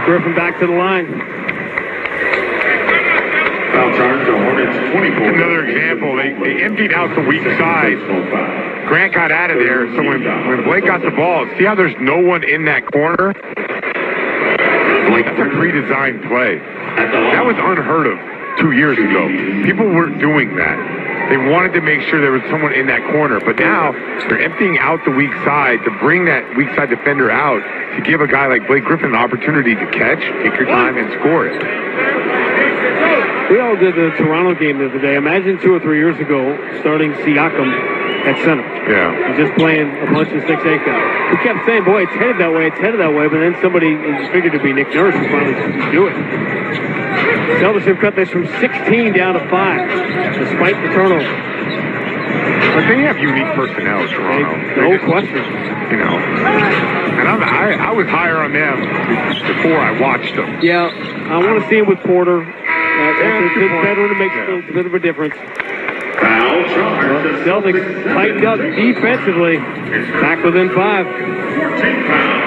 Blake Griffin back to the line. Foul charge to Hornets 24. Another example, they emptied out the weak side. Grant got out of there, so when Blake got the ball, see how there's no one in that corner? That's a pre-designed play. That was unheard of 2 years ago. People weren't doing that. They wanted to make sure there was someone in that corner, but now they're emptying out the weak side to bring that weak side defender out to give a guy like Blake Griffin an opportunity to catch, take your time, and score it. We all did the Toronto game the other day. Imagine 2 or 3 years ago starting Siakam at center. Yeah. He's just playing a bunch of 6'8" guys. We kept saying, boy, it's headed that way, but then somebody figured to be Nick Nurse who finally do it. Celtics have cut this from 16 down to 5, despite the turnover. But they have unique personnel, Toronto. No question. You know, and I was higher on them before I watched them. Yeah, I want to see him with Porter. It's better to make a bit of a difference. Foul charge. The Celtics tightened up defensively, back within 5. 14 foul.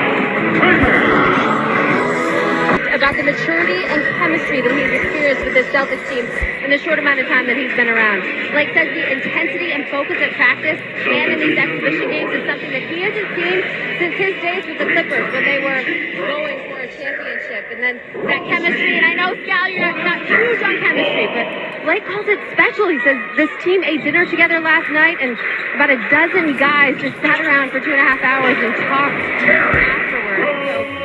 About the maturity and chemistry that he's experienced with this Celtics team in the short amount of time that he's been around. Blake says the intensity and focus at practice and in these exhibition games is something that he hasn't seen since his days with the Clippers when they were going for a championship. And then that chemistry, and I know, Scal, you're not huge on chemistry, but Blake calls it special. He says this team ate dinner together last night, and about a dozen guys just sat around for 2.5 hours and talked afterwards.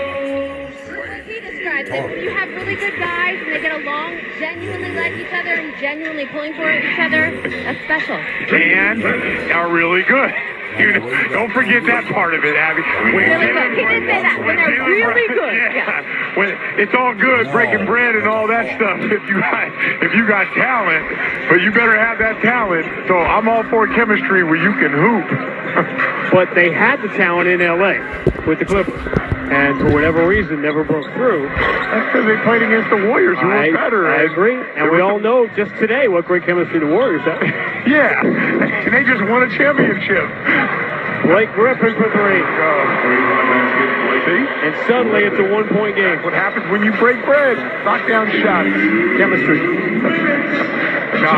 You have really good guys and they get along, genuinely like each other and genuinely pulling for each other. That's special. And are really good. Don't forget that part of it, Abby. Really good. He did say that. When they're really good. Yeah. When it's all good, breaking bread and all that stuff if you got talent, but you better have that talent. So I'm all for chemistry where you can hoop. But they had the talent in LA with the Clippers. And for whatever reason, never broke through. That's because they played against the Warriors, who were better. I agree. And we all know just today what great chemistry the Warriors have. Yeah. And they just won a championship. Blake Griffin for 3. See? And suddenly it's a 1-point game. That's what happens when you break bread. Knock down shots. Chemistry. No,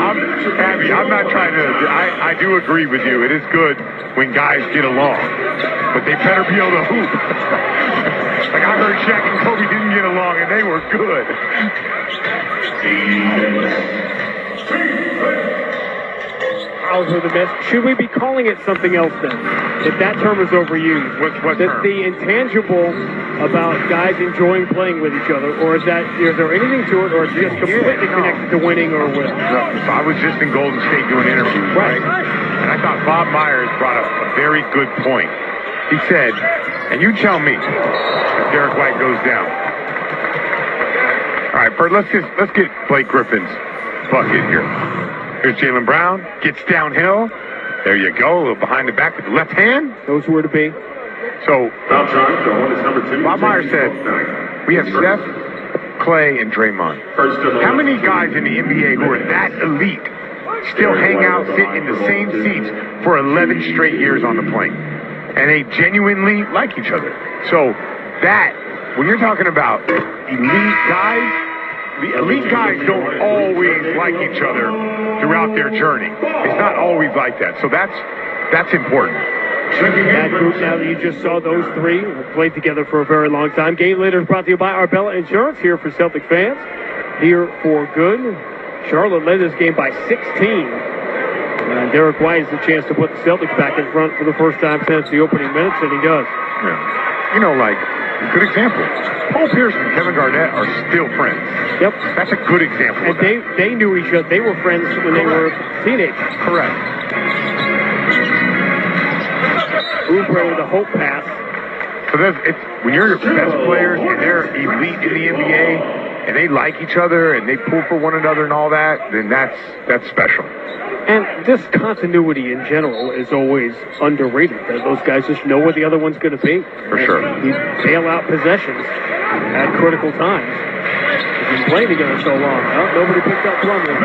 Abby, I'm not trying to. I do agree with you. It is good when guys get along. But they better be able to hoop. Like I heard Shaq and Kobe didn't get along, and they were good. Fouls were the best. Should we be calling it something else then? If that term is overused. What term? The intangible about guys enjoying playing with each other, or is there anything to it, or is it just completely connected to winning or winning? So I was just in Golden State doing interviews, right? And I thought Bob Myers brought up a very good point. He said, and you tell me if Derek White goes down. All right, Bert, let's get Blake Griffin's bucket here. Here's Jaylen Brown, gets downhill. There you go, a little behind the back with the left hand. Knows where to be. So, Foul charge to Hornets number 2. Bob Myers said, we have Steph, Clay, and Draymond. How many guys in the NBA who are that elite still hang out, sit in the same seats for 11 straight years on the plane? And they genuinely like each other. So that, when you're talking about elite guys, the elite guys don't always like each other throughout their journey. It's not always like that. So that's important. That group now that you just saw, those 3 have played together for a very long time. Game later is brought to you by Arbella Insurance, here for Celtic fans. Here for good. Charlotte led this game by 16. And Derek White has a chance to put the Celtics back in front for the first time since the opening minutes, and he does. Yeah. You know, like, good example. Paul Pierce and Kevin Garnett are still friends. Yep. That's a good example. And they knew each other. They were friends when they were teenagers. Correct. Oubre with a hope pass. So when you're your best players and they're elite in the NBA and they like each other and they pull for one another and all that, then that's special. And this continuity in general is always underrated. Those guys just know where the other one's going to be. For sure. You bail out possessions at critical times. They've been playing together so long. Well, nobody picked up Plumlee.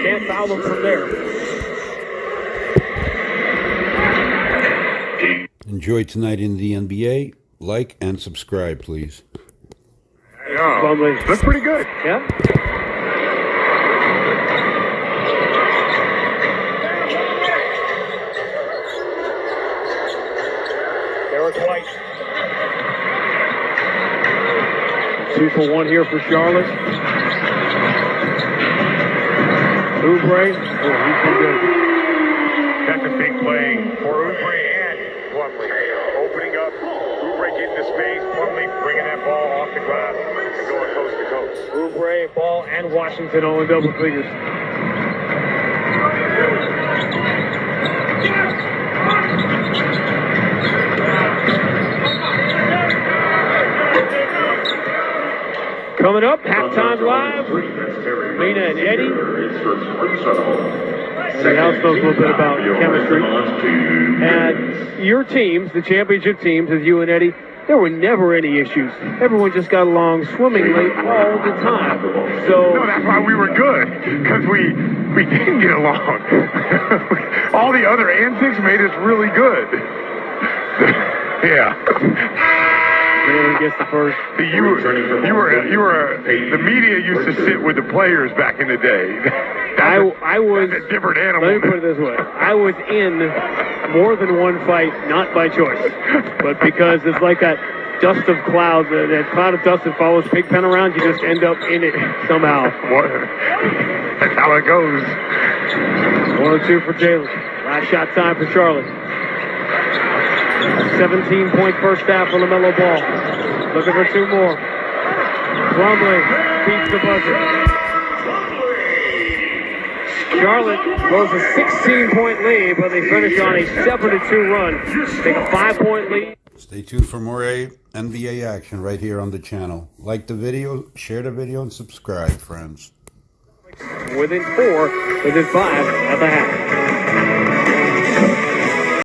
Can't foul them from there. enjoyed tonight in the NBA, like and subscribe, please. Yeah, that's pretty good. Yeah. Derek White. 2 for 1 here for Charlotte. Oubre. Oh, he's been good. That's a big play for Oubre and Plumlee. Opening up, Oubre getting the space, Plumlee bringing that ball off the glass and going coast to coast. Oubre, Ball, and Washington all in double figures. Coming up, halftime live. Mina and Eddie. Eddie House knows a little bit about chemistry. And your teams, the championship teams, with you and Eddie, there were never any issues. Everyone just got along swimmingly all the time. So No, that's why we were good, because we didn't get along. All the other antics made us really good. Yeah. Baylor gets the first. The media used to sit with the players back in the day. I was that's a different animal. Let me put it this way: I was in more than one fight, not by choice, but because it's like that dust of clouds, that cloud of dust that follows Pigpen around. You just end up in it somehow. That's how it goes. 1-2 for Jalen. Last shot time for Charlotte. 17-point first half for LaMelo Ball. Looking for 2 more. Plumlee beats the buzzer. Charlotte goes a 16-point lead, but they finish on a 7-2 run. Take a 5-point lead. Stay tuned for more NBA action right here on the channel. Like the video, share the video, and subscribe, friends. Within 4, within 5 at the half.